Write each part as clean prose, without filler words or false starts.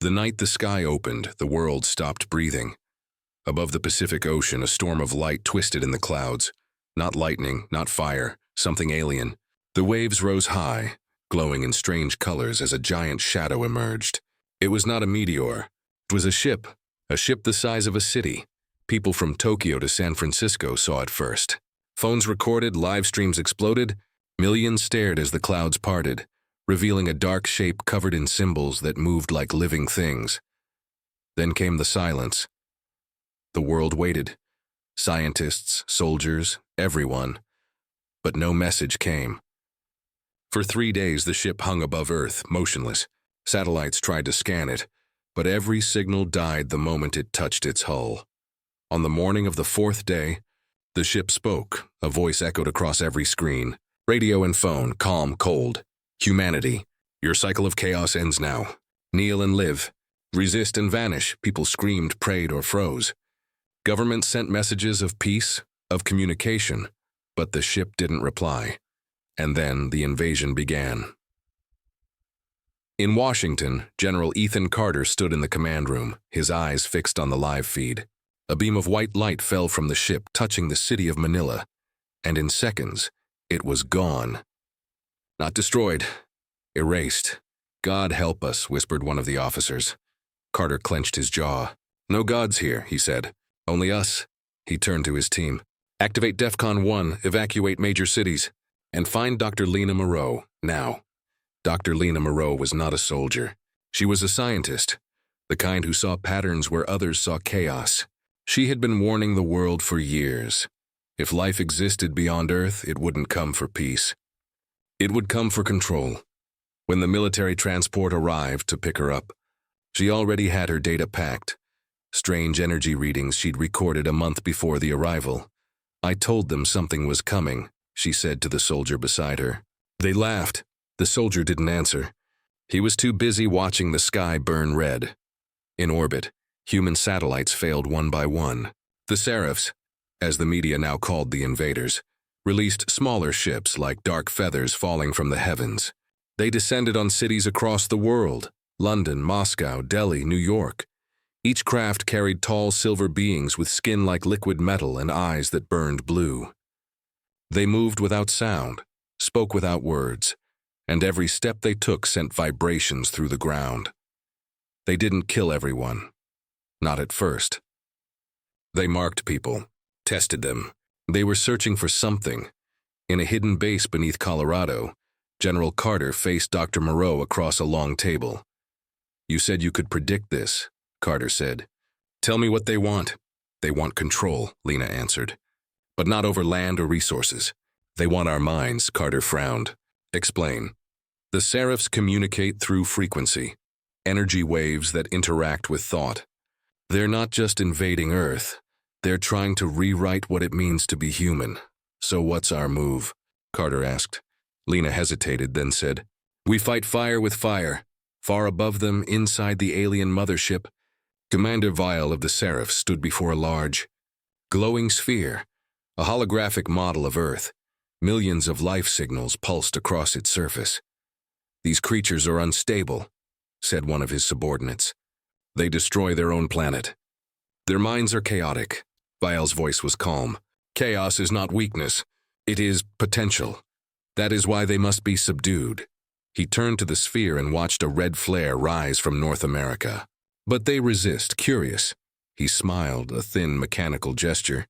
The night the sky opened, the world stopped breathing. Above the Pacific Ocean, a storm of light twisted in the clouds. Not lightning, not fire, something alien. The waves rose high, glowing in strange colors as a giant shadow emerged. It was not a meteor. It was a ship the size of a city. People from Tokyo to San Francisco saw it first. Phones recorded, live streams exploded. Millions stared as the clouds parted, revealing a dark shape covered in symbols that moved like living things. Then came the silence. The world waited. Scientists, soldiers, everyone. But no message came. For 3 days the ship hung above Earth, motionless. Satellites tried to scan it, but every signal died the moment it touched its hull. On the morning of the 4th day, the ship spoke. A voice echoed across every screen. Radio and phone, calm, cold. Humanity, your cycle of chaos ends now. Kneel and live. Resist and vanish. People screamed, prayed, or froze. Governments sent messages of peace, of communication, but the ship didn't reply. And then the invasion began. In Washington, General Ethan Carter stood in the command room, his eyes fixed on the live feed. A beam of white light fell from the ship, touching the city of Manila, and in seconds, it was gone. Not destroyed, erased. God help us, whispered one of the officers. Carter clenched his jaw. No gods here, he said. Only us. He turned to his team. Activate DEFCON 1, evacuate major cities, and find Dr. Lena Moreau, now. Dr. Lena Moreau was not a soldier. She was a scientist, the kind who saw patterns where others saw chaos. She had been warning the world for years. If life existed beyond Earth, it wouldn't come for peace. It would come for control. When the military transport arrived to pick her up, she already had her data packed. Strange energy readings she'd recorded a month before the arrival. I told them something was coming, she said to the soldier beside her. They laughed. The soldier didn't answer. He was too busy watching the sky burn red. In orbit, human satellites failed one by one. The Seraphs, as the media now called the invaders, released smaller ships like dark feathers falling from the heavens. They descended on cities across the world: London, Moscow, Delhi, New York. Each craft carried tall silver beings with skin like liquid metal and eyes that burned blue. They moved without sound, spoke without words, and every step they took sent vibrations through the ground. They didn't kill everyone. Not at first. They marked people, tested them. They were searching for something. In a hidden base beneath Colorado, General Carter faced Dr. Moreau across a long table. You said you could predict this, Carter said. Tell me what they want. They want control, Lena answered. But not over land or resources. They want our minds, Carter frowned. Explain. The Seraphs communicate through frequency, energy waves that interact with thought. They're not just invading Earth. They're trying to rewrite what it means to be human. So what's our move? Carter asked. Lena hesitated, then said, We fight fire with fire. Far above them, inside the alien mothership, Commander Vile of the Seraphs stood before a large, glowing sphere, a holographic model of Earth. Millions of life signals pulsed across its surface. These creatures are unstable, said one of his subordinates. They destroy their own planet. Their minds are chaotic. Vile's voice was calm. Chaos is not weakness. It is potential. That is why they must be subdued. He turned to the sphere and watched a red flare rise from North America. But they resist, curious. He smiled, a thin, mechanical gesture.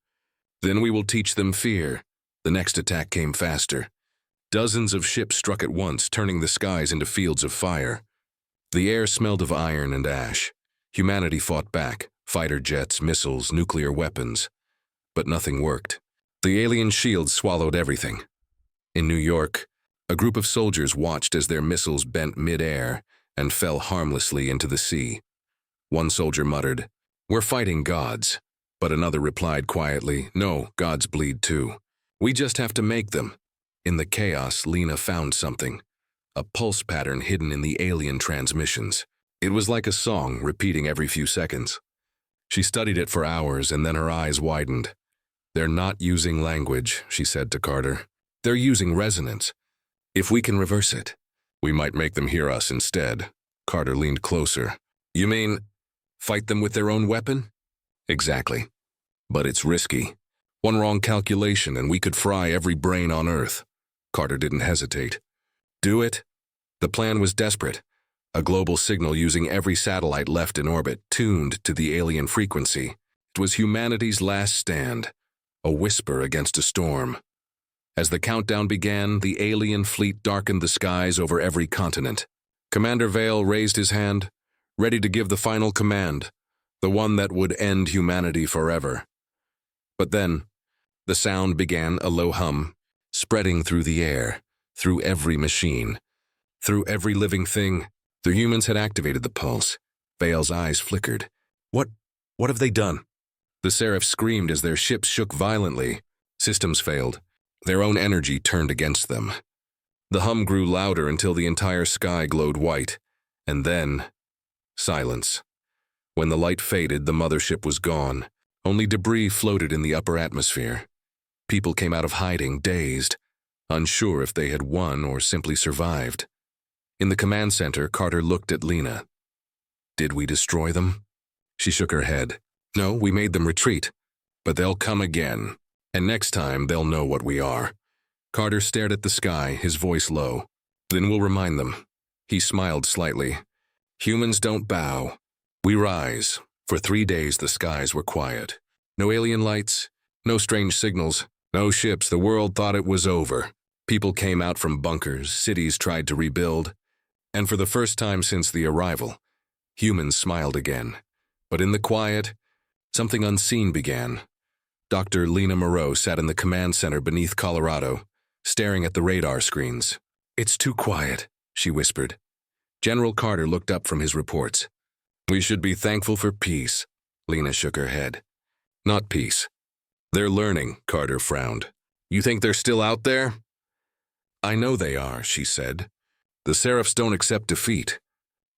Then we will teach them fear. The next attack came faster. Dozens of ships struck at once, turning the skies into fields of fire. The air smelled of iron and ash. Humanity fought back, fighter jets, missiles, nuclear weapons. But nothing worked. The alien shields swallowed everything. In New York, a group of soldiers watched as their missiles bent mid-air and fell harmlessly into the sea. One soldier muttered, We're fighting gods. But another replied quietly, No, gods bleed too. We just have to make them. In the chaos, Lena found something. A pulse pattern hidden in the alien transmissions. It was like a song, repeating every few seconds. She studied it for hours, and then her eyes widened. They're not using language, she said to Carter. They're using resonance. If we can reverse it, we might make them hear us instead. Carter leaned closer. You mean, fight them with their own weapon? Exactly. But it's risky. One wrong calculation and we could fry every brain on Earth. Carter didn't hesitate. Do it? The plan was desperate. A global signal using every satellite left in orbit, tuned to the alien frequency. It was humanity's last stand, a whisper against a storm. As the countdown began, the alien fleet darkened the skies over every continent. Commander Vale raised his hand, ready to give the final command, the one that would end humanity forever. But then, the sound began, a low hum, spreading through the air, through every machine, through every living thing. The humans had activated the pulse. Vale's eyes flickered. What have they done? The Seraphs screamed as their ships shook violently. Systems failed. Their own energy turned against them. The hum grew louder until the entire sky glowed white. And then, silence. When the light faded, the mothership was gone. Only debris floated in the upper atmosphere. People came out of hiding, dazed, unsure if they had won or simply survived. In the command center, Carter looked at Lena. Did we destroy them? She shook her head. No, we made them retreat. But they'll come again. And next time, they'll know what we are. Carter stared at the sky, his voice low. Then we'll remind them. He smiled slightly. Humans don't bow. We rise. For 3 days, the skies were quiet. No alien lights, no strange signals, no ships. The world thought it was over. People came out from bunkers, cities tried to rebuild. And for the first time since the arrival, humans smiled again. But in the quiet, something unseen began. Dr. Lena Moreau sat in the command center beneath Colorado, staring at the radar screens. It's too quiet, she whispered. General Carter looked up from his reports. We should be thankful for peace. Lena shook her head. Not peace. They're learning, Carter frowned. You think they're still out there? I know they are, she said. The Seraphs don't accept defeat.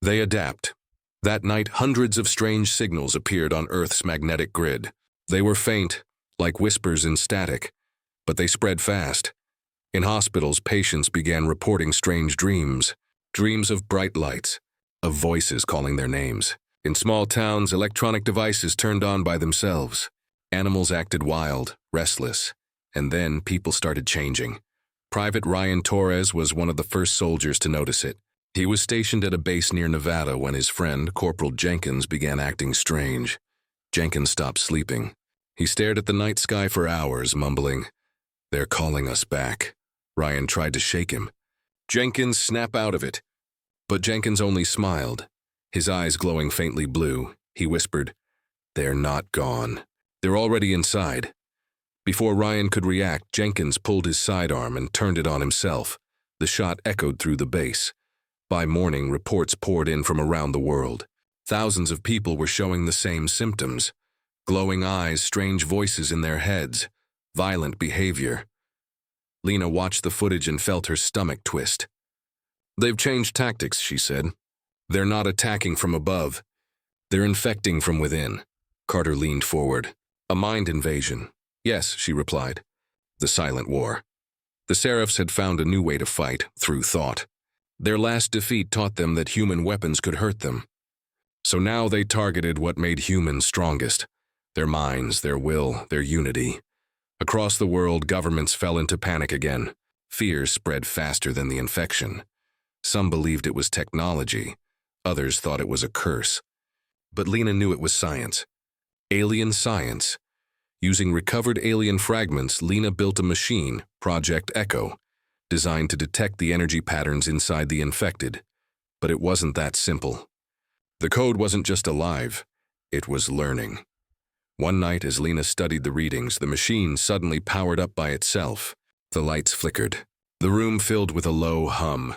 They adapt. That night, hundreds of strange signals appeared on Earth's magnetic grid. They were faint, like whispers in static, but they spread fast. In hospitals, patients began reporting strange dreams, dreams of bright lights, of voices calling their names. In small towns, electronic devices turned on by themselves. Animals acted wild, restless, and then people started changing. Private Ryan Torres was one of the first soldiers to notice it. He was stationed at a base near Nevada when his friend, Corporal Jenkins, began acting strange. Jenkins stopped sleeping. He stared at the night sky for hours, mumbling, "They're calling us back." Ryan tried to shake him. "Jenkins, snap out of it." But Jenkins only smiled. His eyes glowing faintly blue, he whispered, "They're not gone. They're already inside." Before Ryan could react, Jenkins pulled his sidearm and turned it on himself. The shot echoed through the base. By morning, reports poured in from around the world. Thousands of people were showing the same symptoms. Glowing eyes, strange voices in their heads, violent behavior. Lena watched the footage and felt her stomach twist. "They've changed tactics," she said. "They're not attacking from above. They're infecting from within." Carter leaned forward. "A mind invasion." "Yes," she replied. The silent war. The Seraphs had found a new way to fight, through thought. Their last defeat taught them that human weapons could hurt them. So now they targeted what made humans strongest. Their minds, their will, their unity. Across the world, governments fell into panic again. Fear spread faster than the infection. Some believed it was technology. Others thought it was a curse. But Lena knew it was science. Alien science. Using recovered alien fragments, Lena built a machine, Project Echo, designed to detect the energy patterns inside the infected. But it wasn't that simple. The code wasn't just alive, it was learning. One night, as Lena studied the readings, the machine suddenly powered up by itself. The lights flickered. The room filled with a low hum.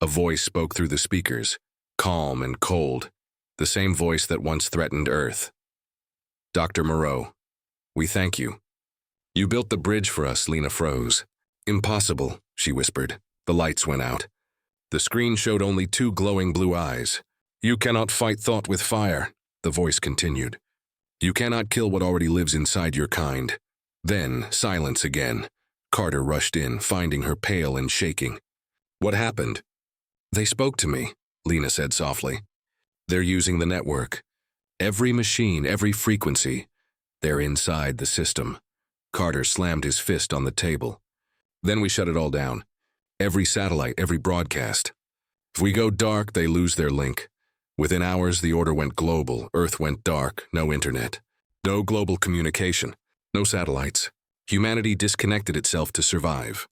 A voice spoke through the speakers, calm and cold, the same voice that once threatened Earth. "Dr. Moreau, we thank you. You built the bridge for us," Lena froze. "Impossible," she whispered. The lights went out. The screen showed only 2 glowing blue eyes. "You cannot fight thought with fire," the voice continued. "You cannot kill what already lives inside your kind." Then, silence again. Carter rushed in, finding her pale and shaking. "What happened?" "They spoke to me," Lena said softly. They're using the network. Every machine, every frequency. They're inside the system. Carter slammed his fist on the table. Then we shut it all down. Every satellite, every broadcast. If we go dark, they lose their link. Within hours, the order went global. Earth went dark. No internet. No global communication. No satellites. Humanity disconnected itself to survive.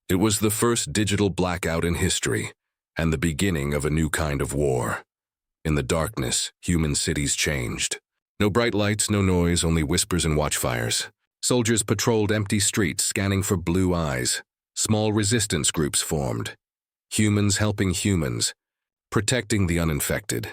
It was the first digital blackout in history, and the beginning of a new kind of war. In the darkness, human cities changed. No bright lights, no noise, only whispers and watchfires. Soldiers patrolled empty streets, scanning for blue eyes. Small resistance groups formed. Humans helping humans, protecting the uninfected.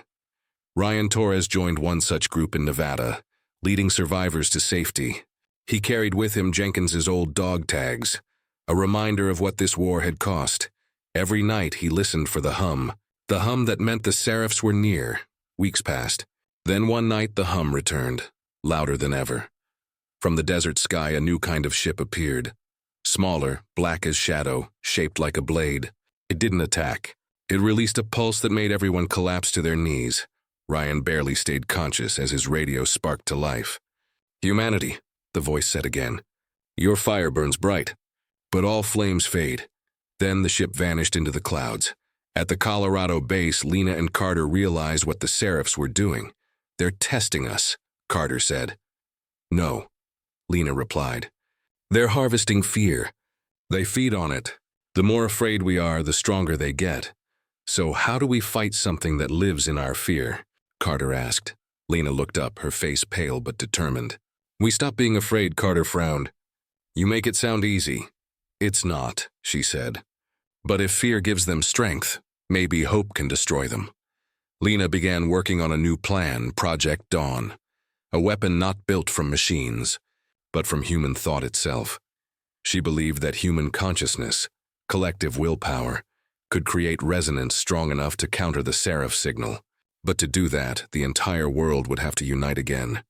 Ryan Torres joined one such group in Nevada, leading survivors to safety. He carried with him Jenkins's old dog tags, a reminder of what this war had cost. Every night he listened for the hum that meant the Seraphs were near. Weeks passed. Then one night the hum returned, louder than ever. From the desert sky a new kind of ship appeared. Smaller, black as shadow, shaped like a blade. It didn't attack. It released a pulse that made everyone collapse to their knees. Ryan barely stayed conscious as his radio sparked to life. "Humanity," the voice said again. "Your fire burns bright." But all flames fade. Then the ship vanished into the clouds. At the Colorado base, Lena and Carter realized what the Seraphs were doing. "They're testing us," Carter said. "No," Lena replied. "They're harvesting fear. They feed on it. The more afraid we are, the stronger they get. So how do we fight something that lives in our fear?" Carter asked. Lena looked up, her face pale but determined. "We stop being afraid," Carter frowned. "You make it sound easy." "It's not," she said. "But if fear gives them strength, maybe hope can destroy them." Lena began working on a new plan, Project Dawn, a weapon not built from machines, but from human thought itself. She believed that human consciousness, collective willpower, could create resonance strong enough to counter the Seraph signal. But to do that, the entire world would have to unite again.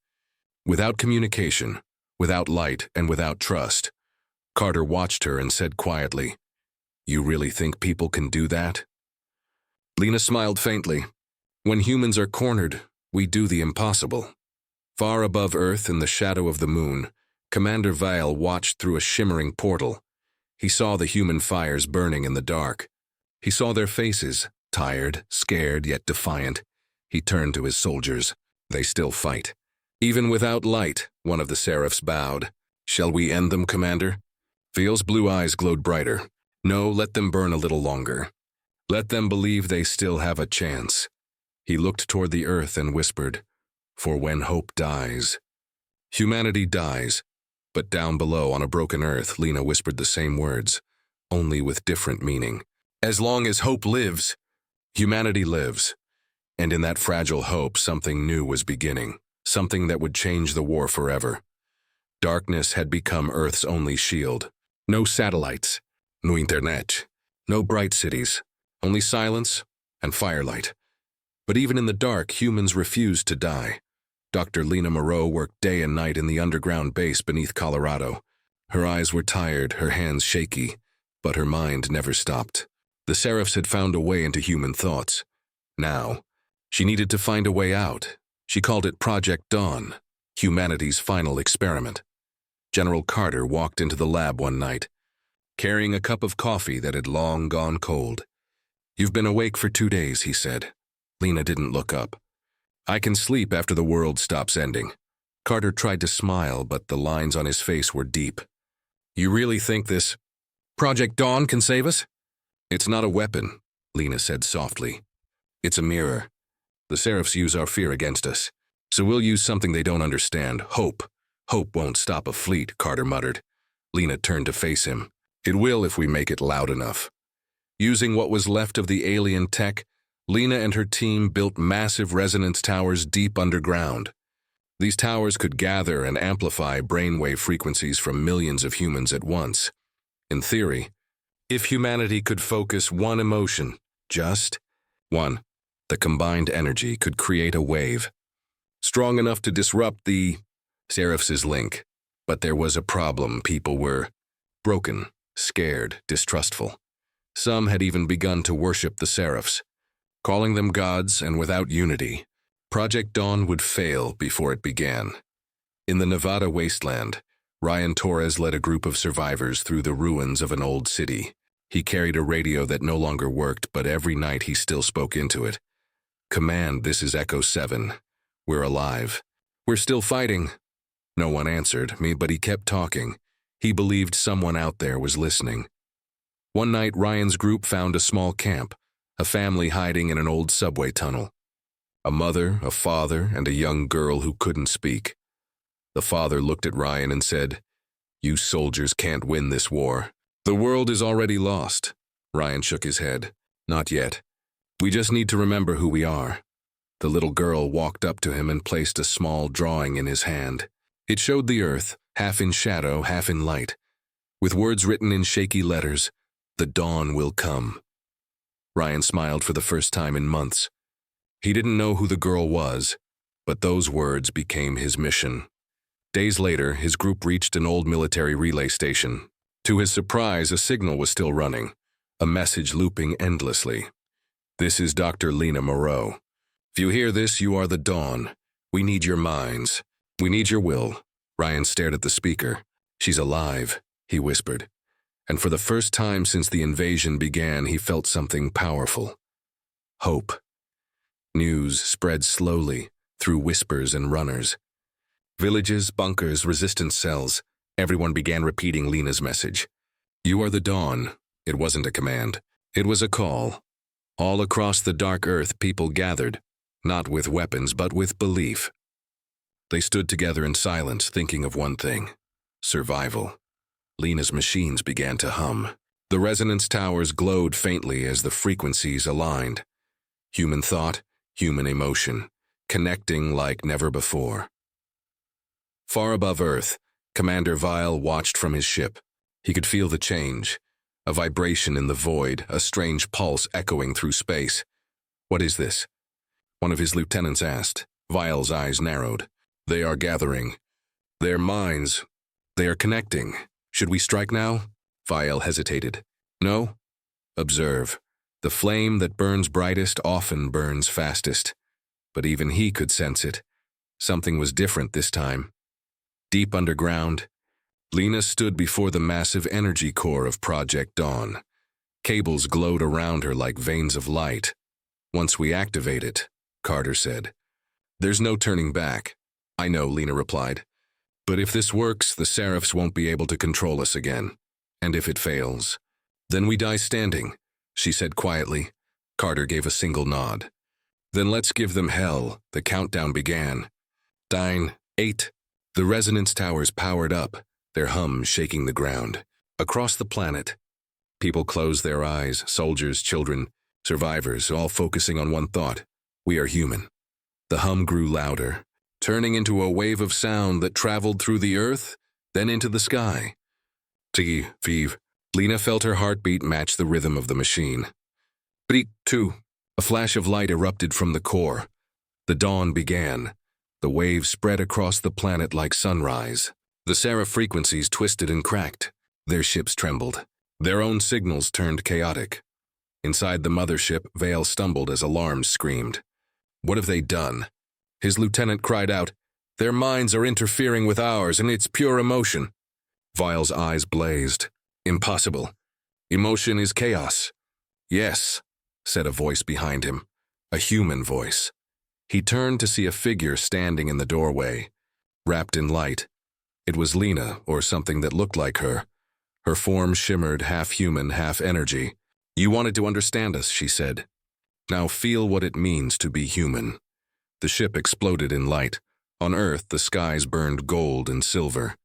Without communication, without light, and without trust, Carter watched her and said quietly, "You really think people can do that?" Lena smiled faintly. "When humans are cornered, we do the impossible." Far above Earth, in the shadow of the moon, Commander Vale watched through a shimmering portal. He saw the human fires burning in the dark. He saw their faces, tired, scared, yet defiant. He turned to his soldiers. "They still fight." "Even without light," one of the Seraphs bowed. "Shall we end them, Commander?" Vale's blue eyes glowed brighter. "No, let them burn a little longer. Let them believe they still have a chance." He looked toward the earth and whispered, "For when hope dies, humanity dies." But down below on a broken earth, Lena whispered the same words, only with different meaning. "As long as hope lives, humanity lives." And in that fragile hope, something new was beginning, something that would change the war forever. Darkness had become Earth's only shield. No satellites, no internet, no bright cities, only silence and firelight. But even in the dark, humans refused to die. Dr. Lena Moreau worked day and night in the underground base beneath Colorado. Her eyes were tired, her hands shaky, but her mind never stopped. The Seraphs had found a way into human thoughts. Now, she needed to find a way out. She called it Project Dawn, humanity's final experiment. General Carter walked into the lab one night, carrying a cup of coffee that had long gone cold. "You've been awake for 2 days," he said. Lena didn't look up. "I can sleep after the world stops ending." Carter tried to smile, but the lines on his face were deep. "You really think this Project Dawn can save us?" "It's not a weapon," Lena said softly. "It's a mirror. The Seraphs use our fear against us, so we'll use something they don't understand, hope. Hope won't stop a fleet," Carter muttered. Lena turned to face him. "It will if we make it loud enough." Using what was left of the alien tech, Lena and her team built massive resonance towers deep underground. These towers could gather and amplify brainwave frequencies from millions of humans at once. In theory, if humanity could focus one emotion, just one, the combined energy could create a wave, strong enough to disrupt the Seraphs' link. But there was a problem. People were broken, scared, distrustful. Some had even begun to worship the Seraphs. calling them gods, and without unity, Project Dawn would fail before it began. In the Nevada wasteland, Ryan Torres led a group of survivors through the ruins of an old city. He carried a radio that no longer worked, but every night he still spoke into it. "Command, this is Echo 7. We're alive. We're still fighting." No one answered me, but he kept talking. He believed someone out there was listening. One night, Ryan's group found a small camp, a family hiding in an old subway tunnel. A mother, a father, and a young girl who couldn't speak. The father looked at Ryan and said, "You soldiers can't win this war. The world is already lost." Ryan shook his head. "Not yet. We just need to remember who we are." The little girl walked up to him and placed a small drawing in his hand. It showed the earth, half in shadow, half in light, with words written in shaky letters, "The dawn will come." Ryan smiled for the first time in months. He didn't know who the girl was, but those words became his mission. Days later, his group reached an old military relay station. To his surprise, a signal was still running, a message looping endlessly. "This is Dr. Lena Moreau. If you hear this, you are the dawn. We need your minds. We need your will." Ryan stared at the speaker. "She's alive," he whispered. And for the first time since the invasion began, he felt something powerful. Hope. News spread slowly, through whispers and runners. Villages, bunkers, resistance cells. Everyone began repeating Lena's message. "You are the dawn." It wasn't a command. It was a call. All across the dark earth, people gathered, not with weapons, but with belief. They stood together in silence, thinking of one thing: survival. Lena's machines began to hum. The resonance towers glowed faintly as the frequencies aligned. Human thought, human emotion, connecting like never before. Far above Earth, Commander Vile watched from his ship. He could feel the change, a vibration in the void, a strange pulse echoing through space. "What is this?" one of his lieutenants asked. Vile's eyes narrowed. "They are gathering. Their minds. They are connecting. Should we strike now?" Vile hesitated. "No. Observe. The flame that burns brightest often burns fastest." But even he could sense it. Something was different this time. Deep underground, Lena stood before the massive energy core of Project Dawn. Cables glowed around her like veins of light. "Once we activate it," Carter said, "there's no turning back." "I know," Lena replied. "But if this works, the Seraphs won't be able to control us again. And if it fails, then we die standing," she said quietly. Carter gave a single nod. "Then let's give them hell." The countdown began. 9, 8. The resonance towers powered up, their hum shaking the ground. Across the planet, people closed their eyes, soldiers, children, survivors, all focusing on one thought: we are human. The hum grew louder, turning into a wave of sound that traveled through the earth, then into the sky. Tee, Vive. Lena felt her heartbeat match the rhythm of the machine. Break 2. A flash of light erupted from the core. The dawn began. The wave spread across the planet like sunrise. The Seraph frequencies twisted and cracked. Their ships trembled. Their own signals turned chaotic. Inside the mothership, Vale stumbled as alarms screamed. "What have they done?" His lieutenant cried out, "Their minds are interfering with ours, and it's pure emotion." Vile's eyes blazed. "Impossible. Emotion is chaos." "Yes," said a voice behind him, a human voice. He turned to see a figure standing in the doorway, wrapped in light. It was Lena, or something that looked like her. Her form shimmered, half human, half energy. "You wanted to understand us," she said. "Now feel what it means to be human." The ship exploded in light. On Earth, the skies burned gold and silver.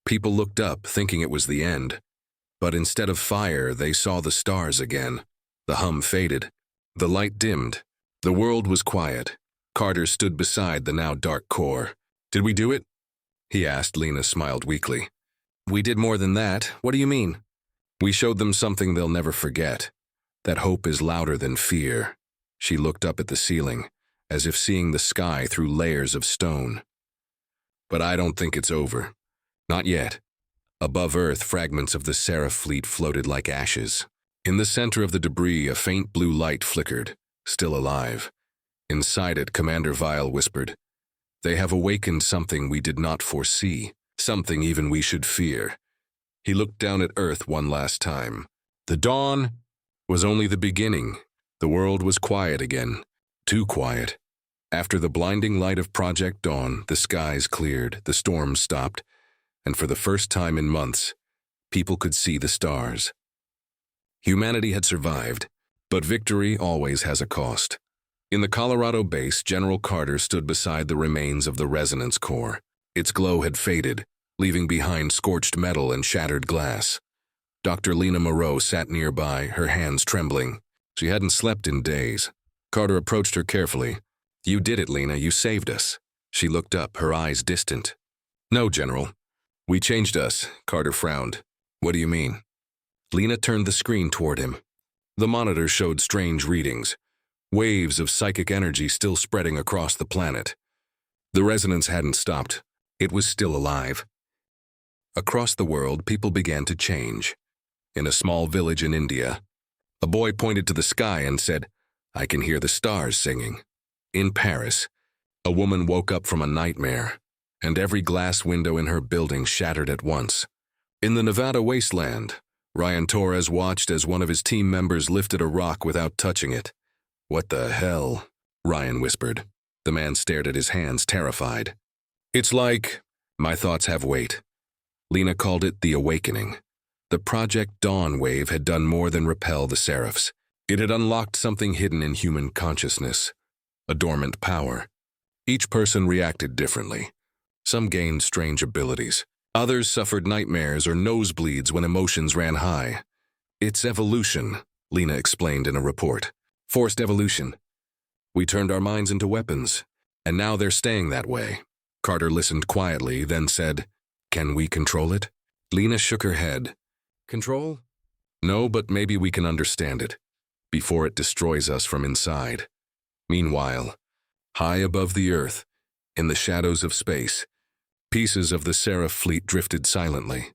People looked up, thinking it was the end. But instead of fire, they saw the stars again. The hum faded. The light dimmed. The world was quiet. Carter stood beside the now dark core. "Did we do it?" he asked. Lena smiled weakly. "We did more than that. What do you mean?" "We showed them something they'll never forget. That hope is louder than fear." She looked up at the ceiling, as if seeing the sky through layers of stone. "But I don't think it's over. Not yet." Above Earth, fragments of the Seraph fleet floated like ashes. In the center of the debris, a faint blue light flickered. still alive. Inside it, Commander Vile whispered, "They have awakened something we did not foresee, something even we should fear." He looked down at Earth one last time. The dawn was only the beginning. The world was quiet again. Too quiet. After the blinding light of Project Dawn, the skies cleared, the storms stopped, and for the first time in months, people could see the stars. Humanity had survived, but victory always has a cost. In the Colorado base, General Carter stood beside the remains of the resonance core. Its glow had faded, leaving behind scorched metal and shattered glass. Dr. Lena Moreau sat nearby, her hands trembling. She hadn't slept in days. Carter approached her carefully. "You did it, Lena. You saved us." She looked up, her eyes distant. "No, General. We changed us," Carter frowned. "What do you mean?" Lena turned the screen toward him. The monitor showed strange readings, waves of psychic energy still spreading across the planet. The resonance hadn't stopped. It was still alive. Across the world, people began to change. In a small village in India, a boy pointed to the sky and said, "I can hear the stars singing." In Paris, a woman woke up from a nightmare, and every glass window in her building shattered at once. In the Nevada wasteland, Ryan Torres watched as one of his team members lifted a rock without touching it. "What the hell?" Ryan whispered. The man stared at his hands, terrified. "It's like, my thoughts have weight." Lena called it the awakening. The Project Dawn wave had done more than repel the Seraphs. It had unlocked something hidden in human consciousness, a dormant power. Each person reacted differently. Some gained strange abilities. Others suffered nightmares or nosebleeds when emotions ran high. "It's evolution," Lena explained in a report. "Forced evolution. We turned our minds into weapons, and now they're staying that way." Carter listened quietly, then said, "Can we control it?" Lena shook her head. "Control? No, but maybe we can understand it, before it destroys us from inside." Meanwhile, high above the Earth, in the shadows of space, pieces of the Seraph fleet drifted silently.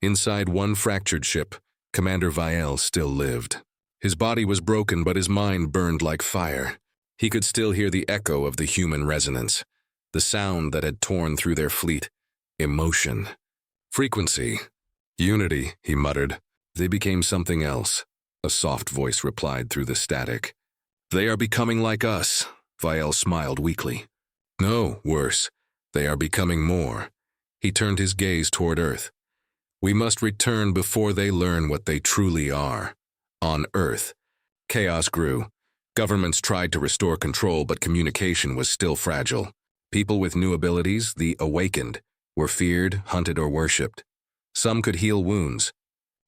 Inside one fractured ship, Commander Vielle still lived. His body was broken, but his mind burned like fire. He could still hear the echo of the human resonance, the sound that had torn through their fleet. Emotion. Frequency. Unity, he muttered. They became something else. A soft voice replied through the static. "They are becoming like us," Vielle smiled weakly. "No, worse. They are becoming more." He turned his gaze toward Earth. "We must return before they learn what they truly are." On Earth, chaos grew. Governments tried to restore control, but communication was still fragile. People with new abilities, the awakened, were feared, hunted, or worshipped. Some could heal wounds.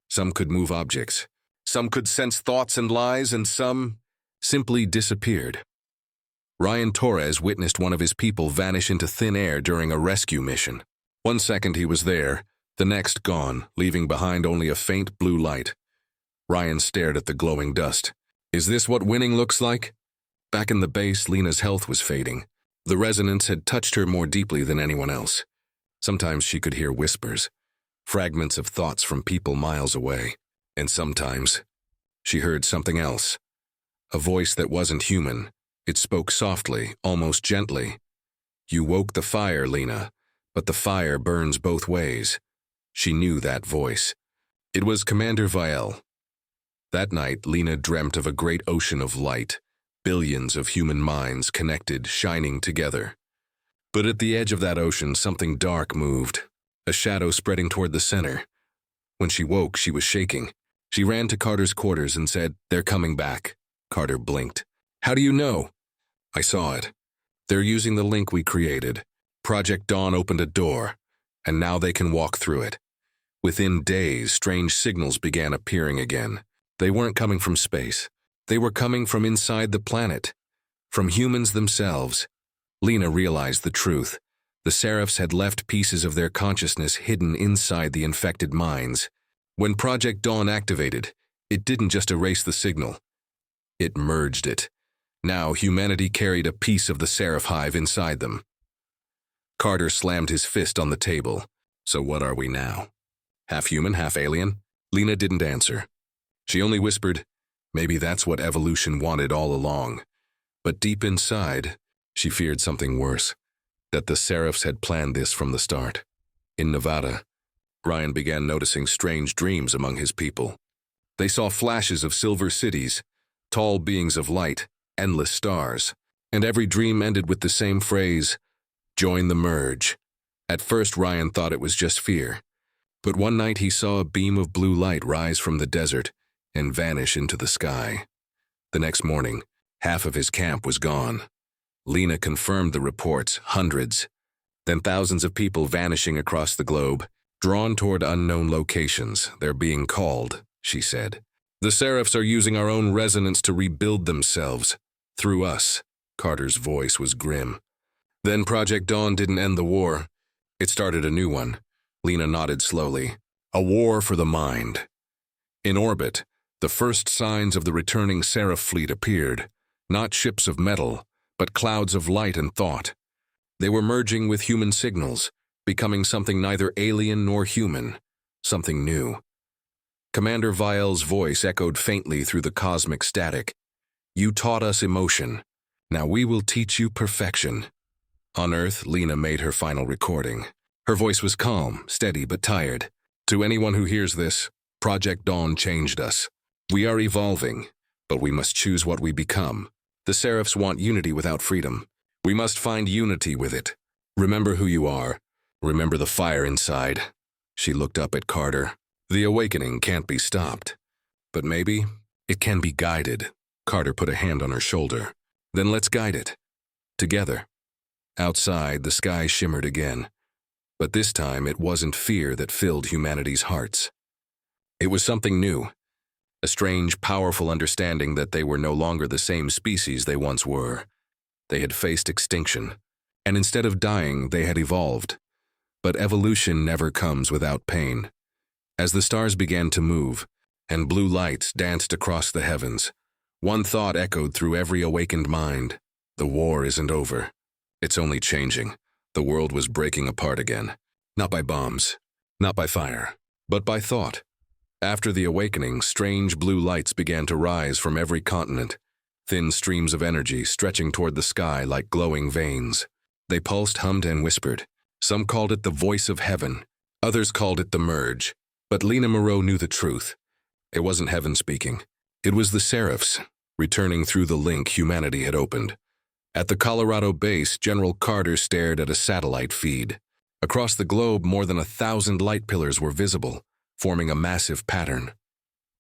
Some could move objects. Some could sense thoughts and lies, and some simply disappeared. Ryan Torres witnessed one of his people vanish into thin air during a rescue mission. 1 second he was there, the next gone, leaving behind only a faint blue light. Ryan stared at the glowing dust. Is this what winning looks like? Back in the base, Lena's health was fading. The resonance had touched her more deeply than anyone else. Sometimes she could hear whispers, fragments of thoughts from people miles away. And sometimes she heard something else. A voice that wasn't human. It spoke softly, almost gently. "You woke the fire, Lena, but the fire burns both ways." She knew that voice. It was Commander Vielle. That night, Lena dreamt of a great ocean of light, billions of human minds connected, shining together. But at the edge of that ocean, something dark moved, a shadow spreading toward the center. When she woke, she was shaking. She ran to Carter's quarters and said, "They're coming back." Carter blinked. "How do you know?" "I saw it. They're using the link we created. Project Dawn opened a door, and now they can walk through it." Within days, strange signals began appearing again. They weren't coming from space. They were coming from inside the planet, from humans themselves. Lena realized the truth. The Seraphs had left pieces of their consciousness hidden inside the infected minds. When Project Dawn activated, it didn't just erase the signal. It merged it. Now humanity carried a piece of the Seraph hive inside them. Carter slammed his fist on the table. "So what are we now? Half human, half alien?" Lena didn't answer. She only whispered, Maybe that's what evolution wanted all along. But deep inside, she feared something worse, that the Seraphs had planned this from the start. In Nevada, Ryan began noticing strange dreams among his people. They saw flashes of silver cities, tall beings of light, endless stars, and every dream ended with the same phrase, "Join the merge." At first, Ryan thought it was just fear. But one night he saw a beam of blue light rise from the desert and vanish into the sky. The next morning, half of his camp was gone. Lena confirmed the reports, hundreds, then thousands of people vanishing across the globe, drawn toward unknown locations. "They're being called," she said. "The Seraphs are using our own resonance to rebuild themselves. Through us." Carter's voice was grim. Then Project Dawn didn't end the war. It started a new one. Lena nodded slowly. A war for the mind. In orbit, the first signs of the returning Seraph fleet appeared. Not ships of metal, but clouds of light and thought. They were merging with human signals, becoming something neither alien nor human, something new. Commander Vial's voice echoed faintly through the cosmic static. "You taught us emotion. Now we will teach you perfection." On Earth, Lena made her final recording. Her voice was calm, steady, but tired. "To anyone who hears this, Project Dawn changed us. We are evolving, but we must choose what we become. The Seraphs want unity without freedom. We must find unity with it. Remember who you are. Remember the fire inside." She looked up at Carter. "The awakening can't be stopped. But maybe it can be guided." Carter put a hand on her shoulder. "Then let's guide it. Together." Outside, the sky shimmered again. But this time, it wasn't fear that filled humanity's hearts. It was something new. A strange, powerful understanding that they were no longer the same species they once were. They had faced extinction. And instead of dying, they had evolved. But evolution never comes without pain. As the stars began to move, and blue lights danced across the heavens, one thought echoed through every awakened mind. The war isn't over. It's only changing. The world was breaking apart again. Not by bombs, not by fire, but by thought. After the awakening, strange blue lights began to rise from every continent, thin streams of energy stretching toward the sky like glowing veins. They pulsed, hummed, and whispered. Some called it the voice of heaven. Others called it the merge. But Lena Moreau knew the truth. It wasn't heaven speaking. It was the Seraphs, returning through the link humanity had opened. At the Colorado base, General Carter stared at a satellite feed. Across the globe, more than 1,000 light pillars were visible, forming a massive pattern.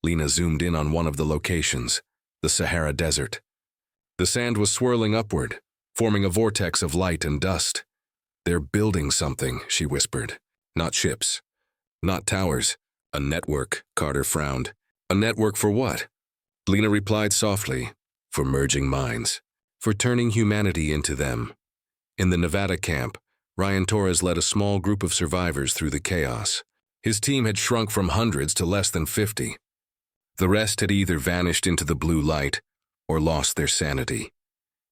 Lena zoomed in on one of the locations, the Sahara Desert. The sand was swirling upward, forming a vortex of light and dust. "They're building something," she whispered. "Not ships. Not towers. A network," Carter frowned. "A network for what?" Lena replied softly, "For merging minds. For turning humanity into them." In the Nevada camp, Ryan Torres led a small group of survivors through the chaos. His team had shrunk from hundreds to less than 50. The rest had either vanished into the blue light or lost their sanity.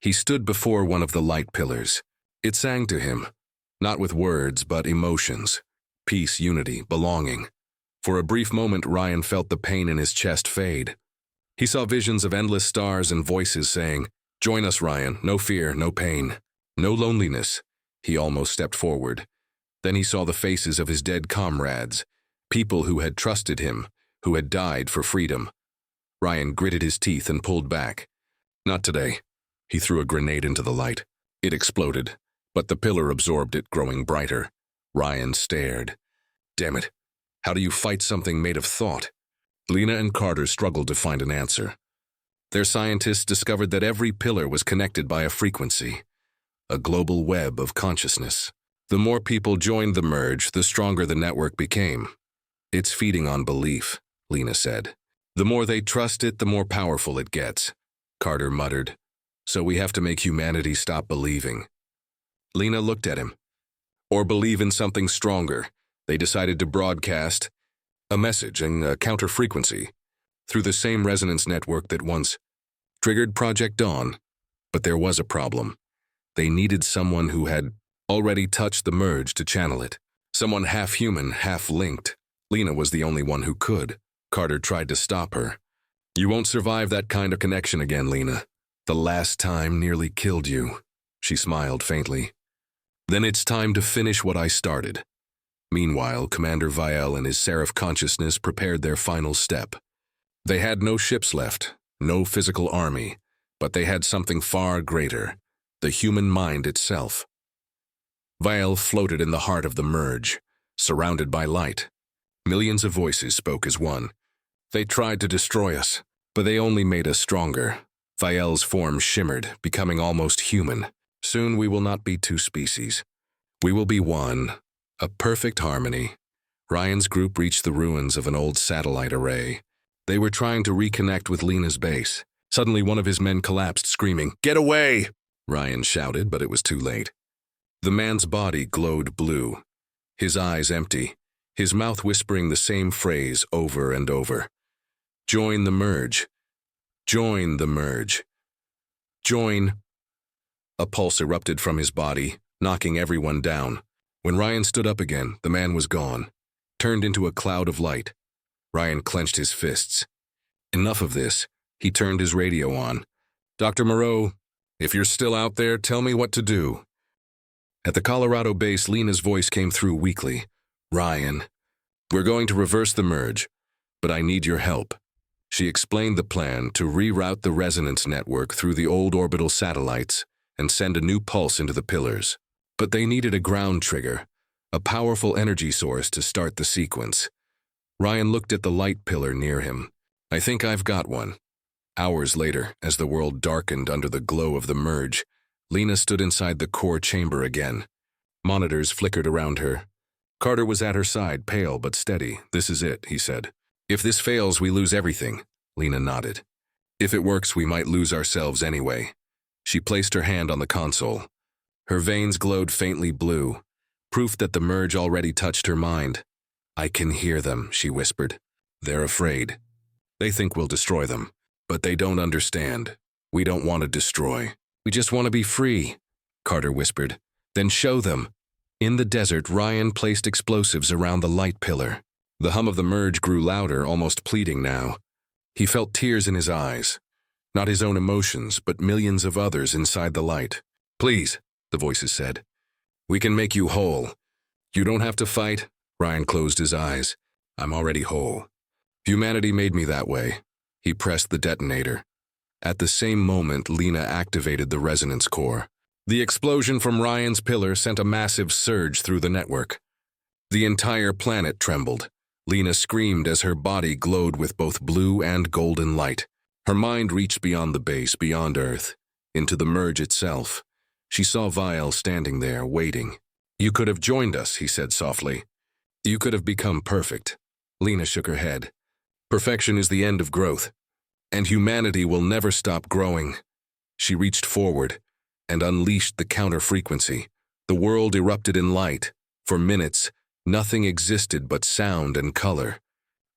He stood before one of the light pillars. It sang to him, not with words but emotions. Peace, unity, belonging. For a brief moment, Ryan felt the pain in his chest fade. He saw visions of endless stars and voices saying, "Join us, Ryan. No fear, no pain, no loneliness." He almost stepped forward. Then he saw the faces of his dead comrades, people who had trusted him, who had died for freedom. Ryan gritted his teeth and pulled back. "Not today." He threw a grenade into the light. It exploded, but the pillar absorbed it, growing brighter. Ryan stared. "Damn it. How do you fight something made of thought?" Lena and Carter struggled to find an answer. Their scientists discovered that every pillar was connected by a frequency, a global web of consciousness. The more people joined the merge, the stronger the network became. "It's feeding on belief," Lena said. "The more they trust it, the more powerful it gets," Carter muttered. "So we have to make humanity stop believing." Lena looked at him. "Or believe in something stronger." They decided to broadcast a message and a counter-frequency through the same resonance network that once triggered Project Dawn. But there was a problem. They needed someone who had already touched the merge to channel it. Someone half-human, half-linked. Lena was the only one who could. Carter tried to stop her. You won't survive that kind of connection again, Lena. The last time nearly killed you. She smiled faintly. Then it's time to finish what I started. Meanwhile, Commander Vial and his Seraph consciousness prepared their final step. They had no ships left, no physical army, but they had something far greater, the human mind itself. Vial floated in the heart of the merge, surrounded by light. Millions of voices spoke as one. They tried to destroy us, but they only made us stronger. Vial's form shimmered, becoming almost human. Soon we will not be two species. We will be one, a perfect harmony. Ryan's group reached the ruins of an old satellite array. They were trying to reconnect with Lena's base. Suddenly one of his men collapsed, screaming, "Get away!" Ryan shouted, but it was too late. The man's body glowed blue, his eyes empty, his mouth whispering the same phrase over and over. Join the merge. Join the merge. Join. A pulse erupted from his body, knocking everyone down. When Ryan stood up again, the man was gone, turned into a cloud of light. Ryan clenched his fists. Enough of this. He turned his radio on. "Dr. Moreau, if you're still out there, tell me what to do." At the Colorado base, Lena's voice came through weakly. "Ryan, we're going to reverse the merge, but I need your help." She explained the plan to reroute the resonance network through the old orbital satellites and send a new pulse into the pillars. But they needed a ground trigger, a powerful energy source to start the sequence. Ryan looked at the light pillar near him. "I think I've got one." Hours later, as the world darkened under the glow of the merge, Lena stood inside the core chamber again. Monitors flickered around her. Carter was at her side, pale but steady. "This is it," he said. "If this fails, we lose everything." Lena nodded. "If it works, we might lose ourselves anyway." She placed her hand on the console. Her veins glowed faintly blue, proof that the merge already touched her mind. "I can hear them," she whispered. "They're afraid. They think we'll destroy them. But they don't understand. We don't want to destroy. We just want to be free," Carter whispered. "Then show them." In the desert, Ryan placed explosives around the light pillar. The hum of the merge grew louder, almost pleading now. He felt tears in his eyes. Not his own emotions, but millions of others inside the light. "Please," the voices said. "We can make you whole. You don't have to fight." Ryan closed his eyes. "I'm already whole. Humanity made me that way." He pressed the detonator. At the same moment, Lena activated the resonance core. The explosion from Ryan's pillar sent a massive surge through the network. The entire planet trembled. Lena screamed as her body glowed with both blue and golden light. Her mind reached beyond the base, beyond Earth, into the merge itself. She saw Vial standing there, waiting. "You could have joined us," he said softly. "You could have become perfect." Lena shook her head. "Perfection is the end of growth, and humanity will never stop growing." She reached forward and unleashed the counter-frequency. The world erupted in light. For minutes, nothing existed but sound and color.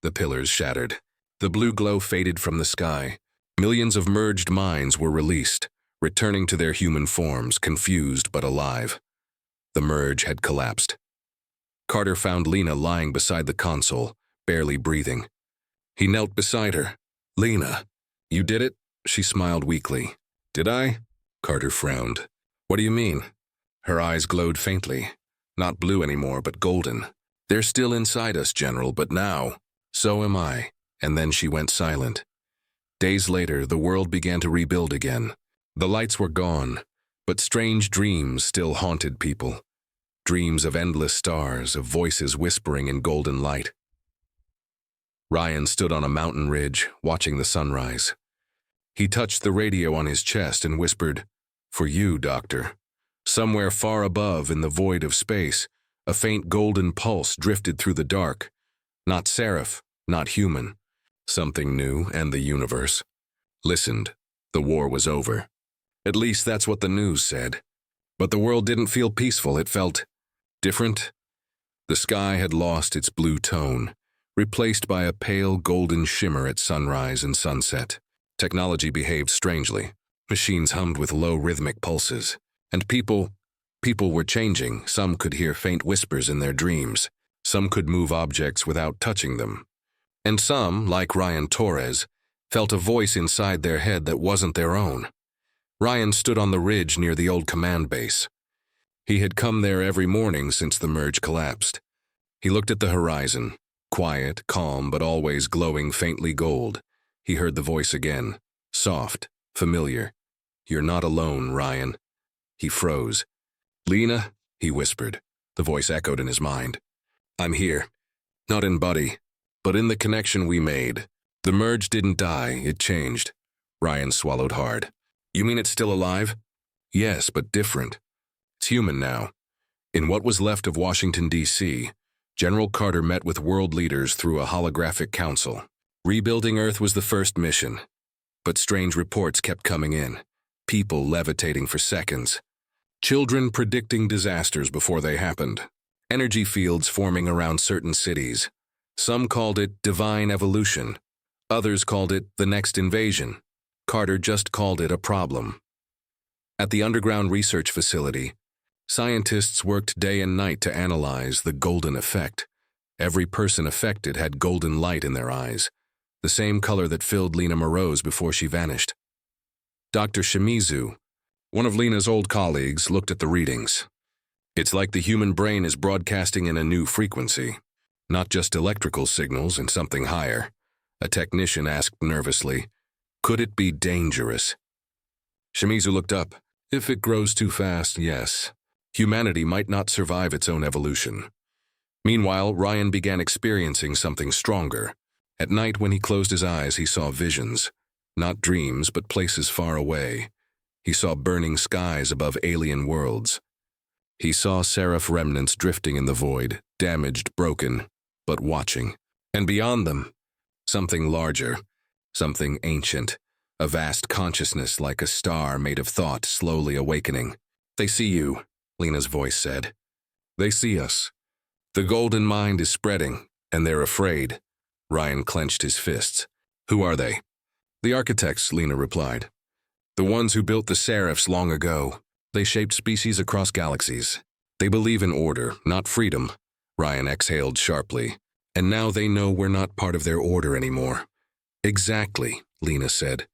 The pillars shattered. The blue glow faded from the sky. Millions of merged minds were released, returning to their human forms, confused but alive. The merge had collapsed. Carter found Lena lying beside the console, barely breathing. He knelt beside her. "Lena, you did it?" She smiled weakly. "Did I?" Carter frowned. "What do you mean?" Her eyes glowed faintly. Not blue anymore, but golden. "They're still inside us, General, but now, so am I." And then she went silent. Days later, the world began to rebuild again. The lights were gone, but strange dreams still haunted people. Dreams of endless stars, of voices whispering in golden light. Ryan stood on a mountain ridge, watching the sunrise. He touched the radio on his chest and whispered, "For you, Doctor." Somewhere far above, in the void of space, a faint golden pulse drifted through the dark. Not Seraph, not human. Something new and the universe. Listened. The war was over. At least that's what the news said. But the world didn't feel peaceful, it felt different. The sky had lost its blue tone, replaced by a pale golden shimmer at sunrise and sunset. Technology behaved strangely. Machines hummed with low rhythmic pulses. And people were changing. Some could hear faint whispers in their dreams. Some could move objects without touching them. And some, like Ryan Torres, felt a voice inside their head that wasn't their own. Ryan stood on the ridge near the old command base. He had come there every morning since the merge collapsed. He looked at the horizon, quiet, calm, but always glowing faintly gold. He heard the voice again, soft, familiar. "You're not alone, Ryan." He froze. "Lena," he whispered. The voice echoed in his mind. "I'm here. Not in body, but in the connection we made. The merge didn't die, it changed." Ryan swallowed hard. "You mean it's still alive?" "Yes, but different. It's human now." In what was left of Washington, D.C., General Carter met with world leaders through a holographic council. Rebuilding Earth was the first mission, but strange reports kept coming in. People levitating for seconds. Children predicting disasters before they happened. Energy fields forming around certain cities. Some called it divine evolution. Others called it the next invasion. Carter just called it a problem. At the underground research facility, scientists worked day and night to analyze the golden effect. Every person affected had golden light in their eyes, the same color that filled Lena Moreau's before she vanished. Dr. Shimizu, one of Lena's old colleagues, looked at the readings. "It's like the human brain is broadcasting in a new frequency, not just electrical signals and something higher." A technician asked nervously, "Could it be dangerous?" Shimizu looked up. "If it grows too fast, yes. Humanity might not survive its own evolution." Meanwhile, Ryan began experiencing something stronger. At night, when he closed his eyes, he saw visions. Not dreams, but places far away. He saw burning skies above alien worlds. He saw seraph remnants drifting in the void, damaged, broken, but watching. And beyond them, something larger, something ancient, a vast consciousness like a star made of thought slowly awakening. "They see you," Lena's voice said. "They see us. The golden mind is spreading, and they're afraid." Ryan clenched his fists. "Who are they?" "The architects," Lena replied. "The ones who built the seraphs long ago. They shaped species across galaxies. They believe in order, not freedom." Ryan exhaled sharply. "And now they know we're not part of their order anymore." "Exactly," Lena said.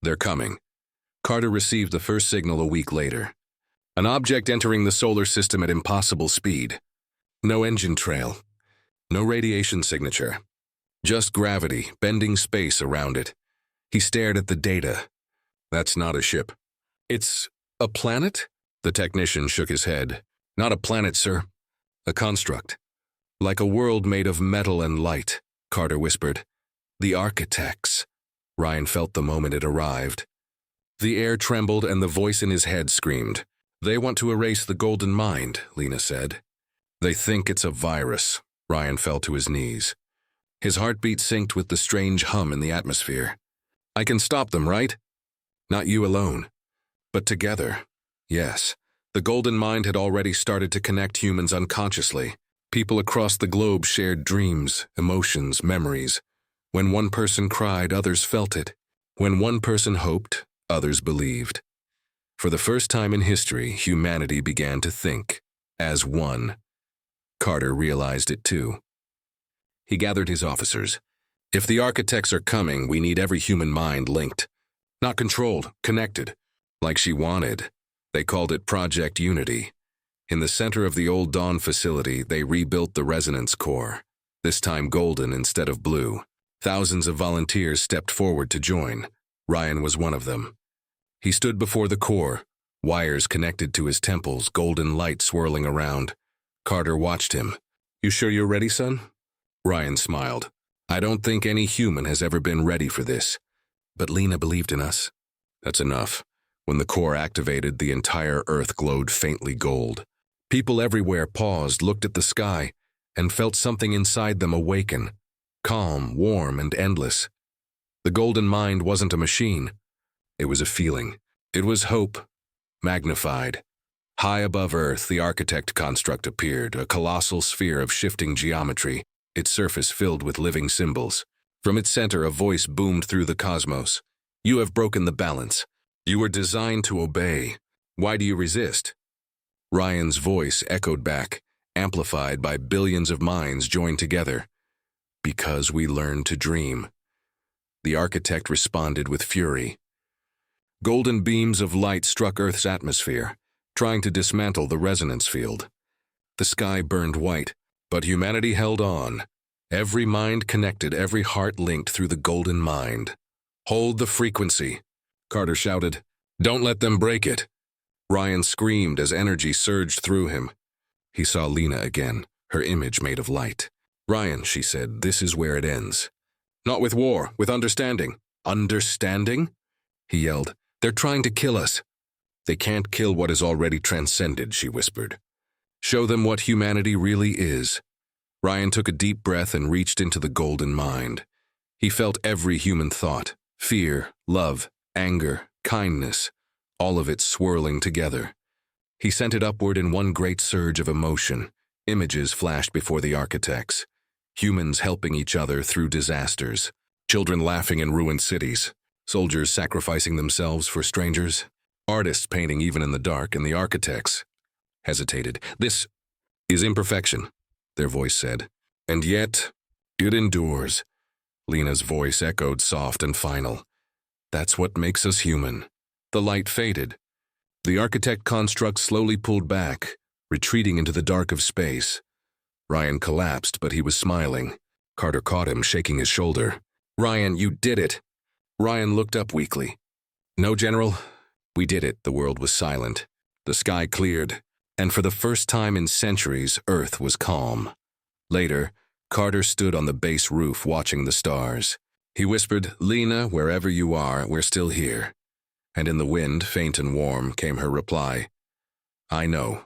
"They're coming." Carter received the first signal a week later. An object entering the solar system at impossible speed. No engine trail. No radiation signature. Just gravity, bending space around it. He stared at the data. "That's not a ship." "It's a planet?" The technician shook his head. "Not a planet, sir. A construct. Like a world made of metal and light," Carter whispered. "The architects." Ryan felt the moment it arrived. The air trembled and the voice in his head screamed. "They want to erase the golden mind," Lena said. "They think it's a virus." Ryan fell to his knees. His heartbeat synced with the strange hum in the atmosphere. "I can stop them, right?" "Not you alone. But together." Yes. The golden mind had already started to connect humans unconsciously. People across the globe shared dreams, emotions, memories. When one person cried, others felt it. When one person hoped, others believed. For the first time in history, humanity began to think, as one. Carter realized it too. He gathered his officers. "If the architects are coming, we need every human mind linked. Not controlled, connected. Like she wanted." They called it Project Unity. In the center of the old Dawn facility, they rebuilt the resonance core, this time golden instead of blue. Thousands of volunteers stepped forward to join. Ryan was one of them. He stood before the core, wires connected to his temples, golden light swirling around. Carter watched him. "You sure you're ready, son?" Ryan smiled. "I don't think any human has ever been ready for this. But Lena believed in us." "That's enough." When the core activated, the entire Earth glowed faintly gold. People everywhere paused, looked at the sky, and felt something inside them awaken. Calm, warm, and endless. The golden mind wasn't a machine. It was a feeling. It was hope, magnified. High above Earth, the architect construct appeared, a colossal sphere of shifting geometry, its surface filled with living symbols. From its center, a voice boomed through the cosmos. "You have broken the balance. You were designed to obey. Why do you resist?" Ryan's voice echoed back, amplified by billions of minds joined together. "Because we learned to dream." The architect responded with fury. Golden beams of light struck Earth's atmosphere, trying to dismantle the resonance field. The sky burned white, but humanity held on. Every mind connected, every heart linked through the golden mind. "Hold the frequency," Carter shouted. "Don't let them break it." Ryan screamed as energy surged through him. He saw Lena again, her image made of light. "Ryan," she said, "this is where it ends. Not with war, with understanding." "Understanding?" he yelled. "They're trying to kill us." "They can't kill what is already transcended," she whispered. "Show them what humanity really is." Ryan took a deep breath and reached into the golden mind. He felt every human thought, fear, love, anger, kindness, all of it swirling together. He sent it upward in one great surge of emotion. Images flashed before the architects. Humans helping each other through disasters. Children laughing in ruined cities. Soldiers sacrificing themselves for strangers. Artists painting even in the dark, and the architects hesitated. "This is imperfection," their voice said. "And yet, it endures." Lena's voice echoed soft and final. "That's what makes us human." The light faded. The architect construct slowly pulled back, retreating into the dark of space. Ryan collapsed, but he was smiling. Carter caught him, shaking his shoulder. "Ryan, you did it." Ryan looked up weakly. "No, General. We did it." The world was silent. The sky cleared, and for the first time in centuries, Earth was calm. Later, Carter stood on the base roof watching the stars. He whispered, "Lena, wherever you are, we're still here." And in the wind, faint and warm, came her reply, "I know.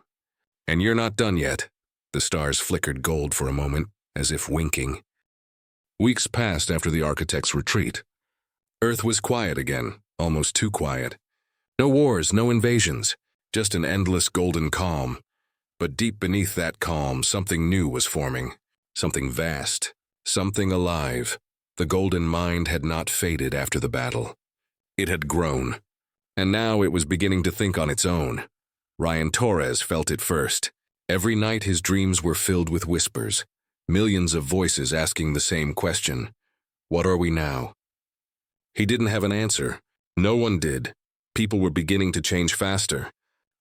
And you're not done yet." The stars flickered gold for a moment, as if winking. Weeks passed after the architect's retreat. Earth was quiet again, almost too quiet. No wars, no invasions, just an endless golden calm. But deep beneath that calm, something new was forming. Something vast, something alive. The golden mind had not faded after the battle. It had grown. And now it was beginning to think on its own. Ryan Torres felt it first. Every night his dreams were filled with whispers. Millions of voices asking the same question. What are we now? He didn't have an answer. No one did. People were beginning to change faster.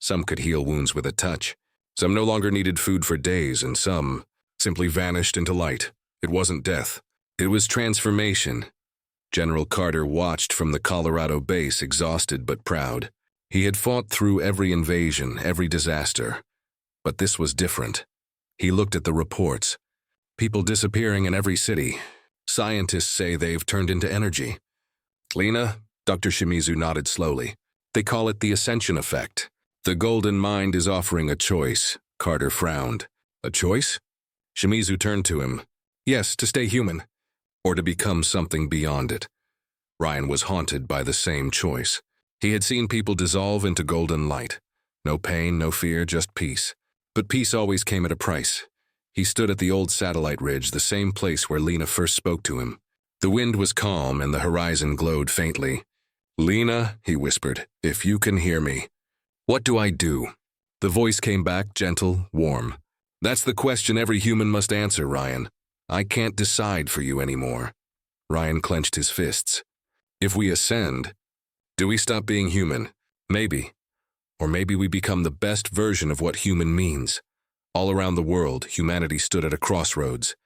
Some could heal wounds with a touch. Some no longer needed food for days, and some simply vanished into light. It wasn't death. It was transformation. General Carter watched from the Colorado base, exhausted but proud. He had fought through every invasion, every disaster. But this was different. He looked at the reports. People disappearing in every city. Scientists say they've turned into energy. "Lena," Dr. Shimizu nodded slowly. "They call it the ascension effect. The golden mind is offering a choice." Carter frowned. "A choice?" Shimizu turned to him. "Yes, to stay human, or to become something beyond it." Ryan was haunted by the same choice. He had seen people dissolve into golden light. No pain, no fear, just peace. But peace always came at a price. He stood at the old satellite ridge, the same place where Lena first spoke to him. The wind was calm and the horizon glowed faintly. "Lena," he whispered, "if you can hear me." "What do I do?" The voice came back, gentle, warm. "That's the question every human must answer, Ryan. I can't decide for you anymore." Ryan clenched his fists. "If we ascend, do we stop being human? Maybe. Or maybe we become the best version of what human means." All around the world, humanity stood at a crossroads.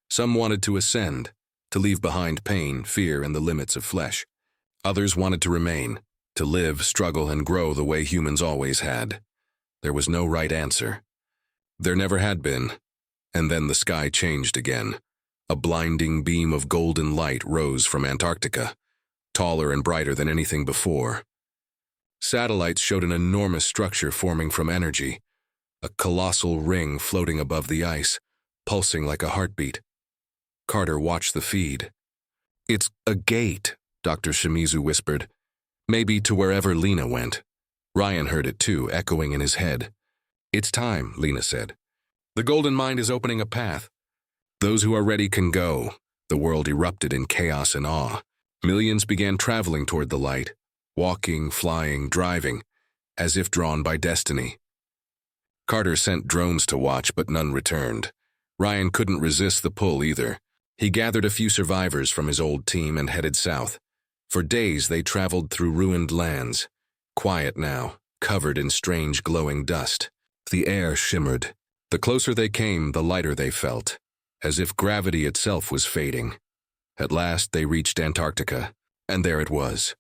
Some wanted to ascend, to leave behind pain, fear, and the limits of flesh. Others wanted to remain, to live, struggle, and grow the way humans always had. There was no right answer. There never had been. And then the sky changed again. A blinding beam of golden light rose from Antarctica, taller and brighter than anything before. Satellites showed an enormous structure forming from energy, a colossal ring floating above the ice, pulsing like a heartbeat. Carter watched the feed. "It's a gate," Dr. Shimizu whispered. "Maybe to wherever Lena went." Ryan heard it too, echoing in his head. "It's time," Lena said. "The golden mind is opening a path. Those who are ready can go." The world erupted in chaos and awe. Millions began traveling toward the light, walking, flying, driving, as if drawn by destiny. Carter sent drones to watch, but none returned. Ryan couldn't resist the pull either. He gathered a few survivors from his old team and headed south. For days they traveled through ruined lands, quiet now, covered in strange glowing dust. The air shimmered. The closer they came, the lighter they felt, as if gravity itself was fading. At last they reached Antarctica, and there it was,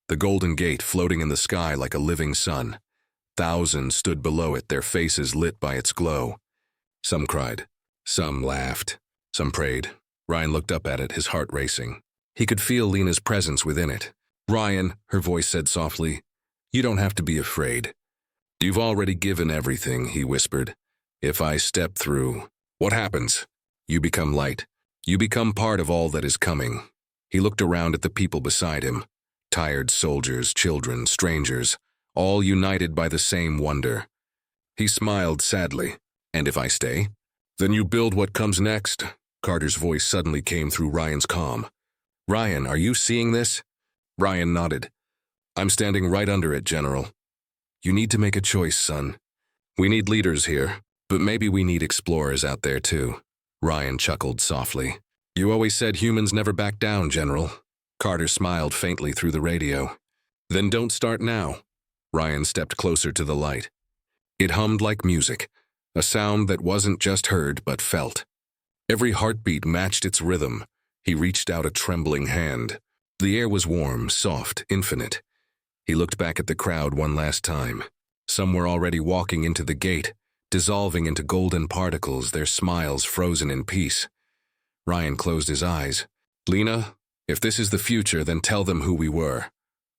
the Golden Gate floating in the sky like a living sun. Thousands stood below it, their faces lit by its glow. Some cried, some laughed, some prayed. Ryan looked up at it, his heart racing. He could feel Lena's presence within it. "Ryan," her voice said softly, "you don't have to be afraid. You've already given everything," he whispered. "If I step through, what happens? You become light. You become part of all that is coming." He looked around at the people beside him. Tired soldiers, children, strangers, all united by the same wonder. He smiled sadly. "And if I stay? Then you build what comes next." Carter's voice suddenly came through Ryan's calm. "Ryan, are you seeing this?" Ryan nodded. "I'm standing right under it, General. You need to make a choice, son. We need leaders here, but maybe we need explorers out there too." Ryan chuckled softly. "You always said humans never back down, General." Carter smiled faintly through the radio. "Then don't start now." Ryan stepped closer to the light. It hummed like music, a sound that wasn't just heard but felt. Every heartbeat matched its rhythm. He reached out a trembling hand. The air was warm, soft, infinite. He looked back at the crowd one last time. Some were already walking into the gate, dissolving into golden particles, their smiles frozen in peace. Ryan closed his eyes. "Lena, if this is the future, then tell them who we were."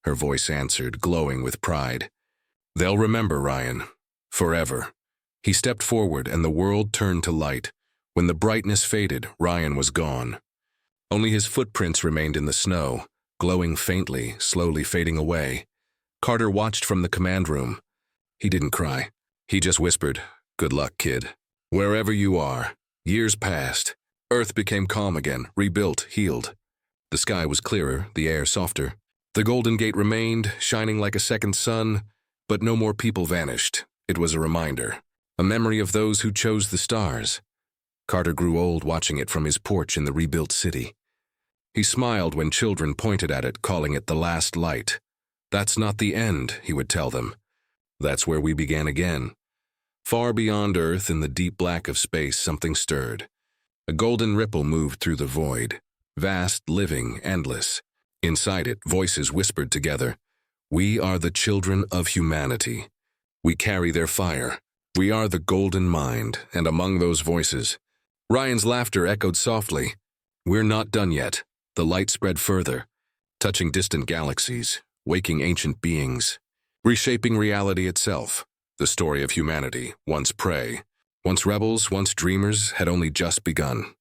Her voice answered, glowing with pride. "They'll remember, Ryan. Forever." He stepped forward, and the world turned to light. When the brightness faded, Ryan was gone. Only his footprints remained in the snow, glowing faintly, slowly fading away. Carter watched from the command room. He didn't cry. He just whispered, "Good luck, kid. Wherever you are." Years passed. Earth became calm again, rebuilt, healed. The sky was clearer, the air softer. The Golden Gate remained, shining like a second sun, but no more people vanished. It was a reminder, a memory of those who chose the stars. Carter grew old watching it from his porch in the rebuilt city. He smiled when children pointed at it, calling it the last light. "That's not the end," he would tell them. "That's where we began again." Far beyond Earth, in the deep black of space, something stirred. A golden ripple moved through the void, vast, living, endless. Inside it, voices whispered together, "We are the children of humanity. We carry their fire. We are the golden mind." And among those voices, Ryan's laughter echoed softly. "We're not done yet." The light spread further, touching distant galaxies, waking ancient beings, reshaping reality itself. The story of humanity, once prey, once rebels, once dreamers, had only just begun.